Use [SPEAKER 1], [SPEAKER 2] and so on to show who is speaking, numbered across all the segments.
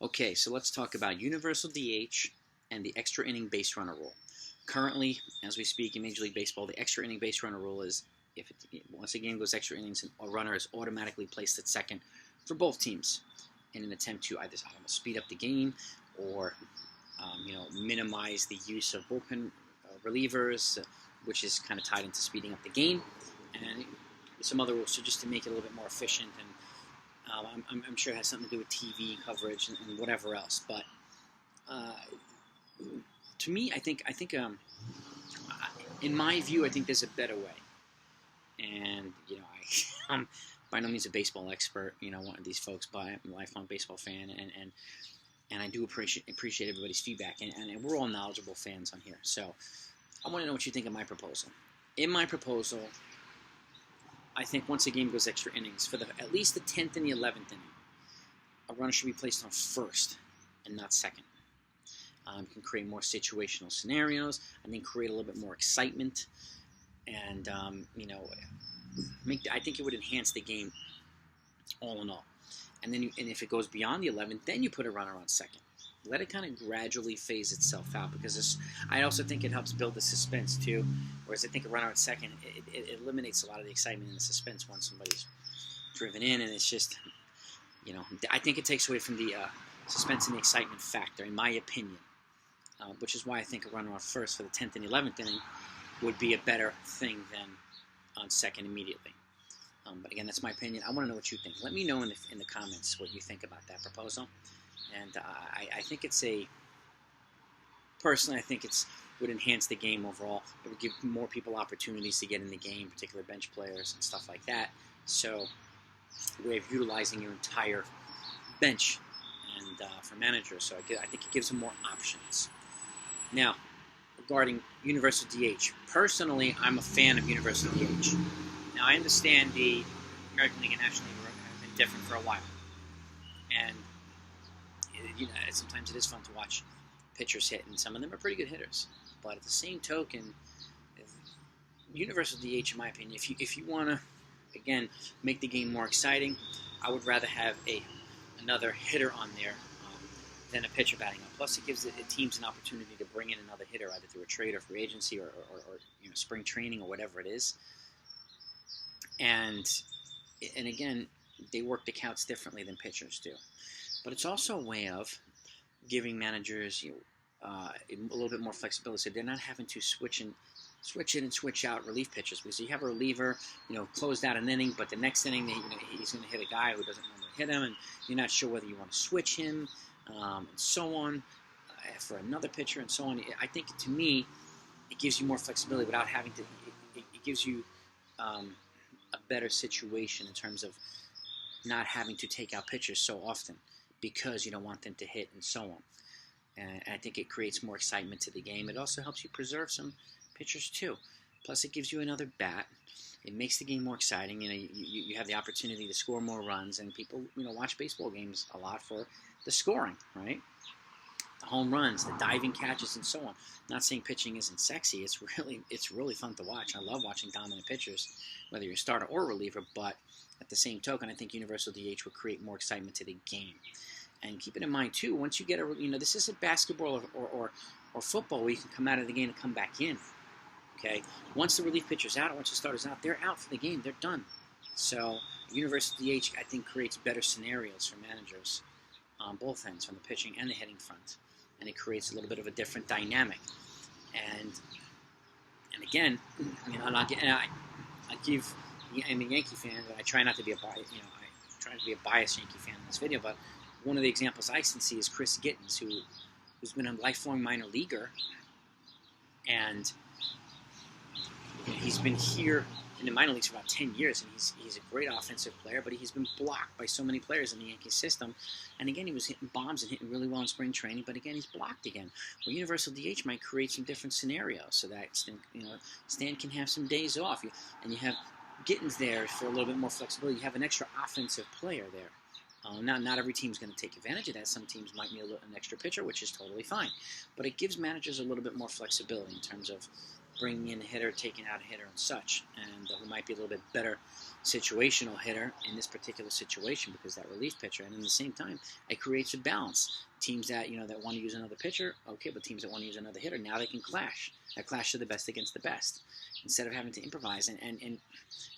[SPEAKER 1] Okay, so let's talk about universal DH and the extra inning base runner rule. Currently, as we speak in Major League Baseball, the extra inning base runner rule is once a game goes extra innings, a runner is automatically placed at second for both teams in an attempt to either speed up the game or minimize the use of bullpen relievers, which is kind of tied into speeding up the game, and some other rules, so just to make it a little bit more efficient. And I'm sure it has something to do with TV coverage and whatever else. But uh, to me, in my view, I think there's a better way. And I'm by no means a baseball expert. One of these folks, but I'm a lifelong baseball fan, and I do appreciate everybody's feedback, and we're all knowledgeable fans on here. So I want to know what you think of my proposal. In my proposal, I think once a game goes extra innings, for at least the 10th and the 11th inning, a runner should be placed on first and not second. Can create more situational scenarios. I think create a little bit more excitement, and I think it would enhance the game all in all. And then if it goes beyond the 11th, then you put a runner on second. Let it kind of gradually phase itself out, because I also think it helps build the suspense too. Whereas I think a runner at second, it eliminates a lot of the excitement and the suspense once somebody's driven in, and it's just, I think it takes away from the suspense and the excitement factor, in my opinion. Which is why I think a runner on first for the 10th and 11th inning would be a better thing than on second immediately. But again, that's my opinion. I want to know what you think. Let me know in the comments what you think about that proposal. And I think personally, I think would enhance the game overall. It would give more people opportunities to get in the game, particular bench players and stuff like that. So, a way of utilizing your entire bench and for managers. So I think it gives them more options. Now, regarding universal DH, personally, I'm a fan of universal DH. Now, I understand the American League and National League have been different for a while, and sometimes it is fun to watch pitchers hit, and some of them are pretty good hitters. But at the same token, universal DH, in my opinion, if you want to, again, make the game more exciting, I would rather have another hitter on there than a pitcher batting up. Plus, it gives the teams an opportunity to bring in another hitter, either through a trade or free agency or spring training or whatever it is. And again, they work the counts differently than pitchers do. But it's also a way of giving managers a little bit more flexibility, so they're not having to switch in and switch out relief pitchers, because you have a reliever, closed out an inning, but the next inning, he's going to hit a guy who doesn't normally hit him, and you're not sure whether you want to switch him, and so on, for another pitcher, and so on. I think, to me, it gives you more flexibility without having to. It gives you a better situation in terms of not having to take out pitchers so often because you don't want them to hit and so on. And I think it creates more excitement to the game. It also helps you preserve some pitchers too. Plus, it gives you another bat. It makes the game more exciting. You have the opportunity to score more runs, and people watch baseball games a lot for the scoring, right? The home runs, the diving catches, and so on. Not saying pitching isn't sexy. It's really fun to watch. I love watching dominant pitchers, whether you're a starter or a reliever. But at the same token, I think universal DH would create more excitement to the game. And keep it in mind too. Once you get this isn't basketball or football where you can come out of the game and come back in. Okay. Once the relief pitcher's out, or once the starter's out, they're out for the game. They're done. So universal DH, I think, creates better scenarios for managers on both ends, from the pitching and the hitting front, and it creates a little bit of a different dynamic. And again, I'm a Yankee fan, but I try not to be I try not to be a biased Yankee fan in this video. But one of the examples I can see is Chris Gittens, who's been a lifelong minor leaguer, and he's been here in the minor leagues for about 10 years, and he's a great offensive player, but he's been blocked by so many players in the Yankee system. And again, he was hitting bombs and hitting really well in spring training, but again, he's blocked again. Well, universal DH might create some different scenarios so that Stan can have some days off, and you have Gittens there for a little bit more flexibility. You have an extra offensive player there. Not every team's going to take advantage of that. Some teams might need an extra pitcher, which is totally fine. But it gives managers a little bit more flexibility in terms of bringing in a hitter, taking out a hitter, and such, and who might be a little bit better situational hitter in this particular situation because that relief pitcher. And at the same time, it creates a balance. Teams that that want to use another pitcher, okay, but teams that want to use another hitter, now they can clash. That clash of the best against the best, instead of having to improvise. And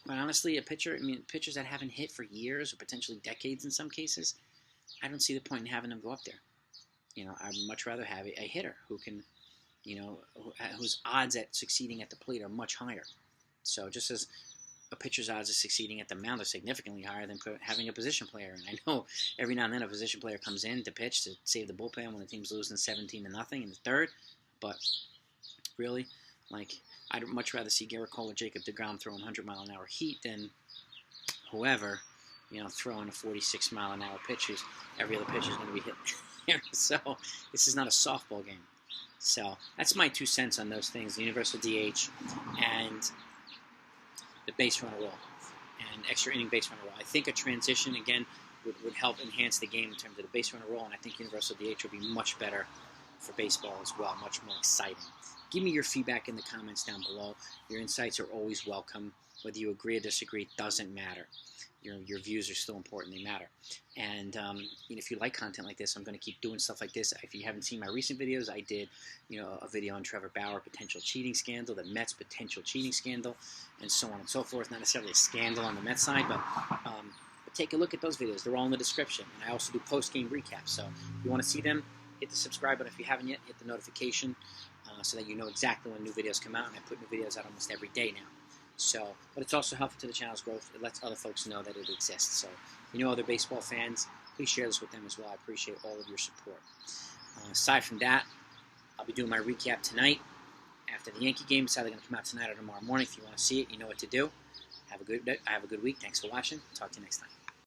[SPEAKER 1] quite honestly, pitchers that haven't hit for years or potentially decades in some cases, I don't see the point in having them go up there. I'd much rather have a hitter who can, whose odds at succeeding at the plate are much higher. So just as a pitcher's odds of succeeding at the mound are significantly higher than having a position player. And I know every now and then a position player comes in to pitch to save the bullpen when the team's losing 17-0 in the third. But really, I'd much rather see Gerrit or Jacob deGrom throwing 100-mile-an-hour heat than whoever, throwing a 46-mile-an-hour pitch whose every other pitch is going to be hit. So this is not a softball game. So that's my 2 cents on those things, the universal DH and the base runner rule and extra inning base runner rule. I think a transition, again, would help enhance the game in terms of the base runner rule, and I think universal DH would be much better for baseball as well, much more exciting. Give me your feedback in the comments down below. Your insights are always welcome. Whether you agree or disagree, doesn't matter. Your views are still important. They matter. And if you like content like this, I'm going to keep doing stuff like this. If you haven't seen my recent videos, I did a video on Trevor Bauer potential cheating scandal, the Mets potential cheating scandal, and so on and so forth. Not necessarily a scandal on the Mets side, but take a look at those videos. They're all in the description. And I also do post-game recaps. So if you want to see them, hit the subscribe button. If you haven't yet, hit the notification so that you know exactly when new videos come out. And I put new videos out almost every day now. So, but it's also helpful to the channel's growth. It lets other folks know that it exists. So, if you know other baseball fans, please share this with them as well. I appreciate all of your support. Aside from that, I'll be doing my recap tonight after the Yankee game. It's either going to come out tonight or tomorrow morning. If you want to see it, you know what to do. Have a good week. Thanks for watching. Talk to you next time.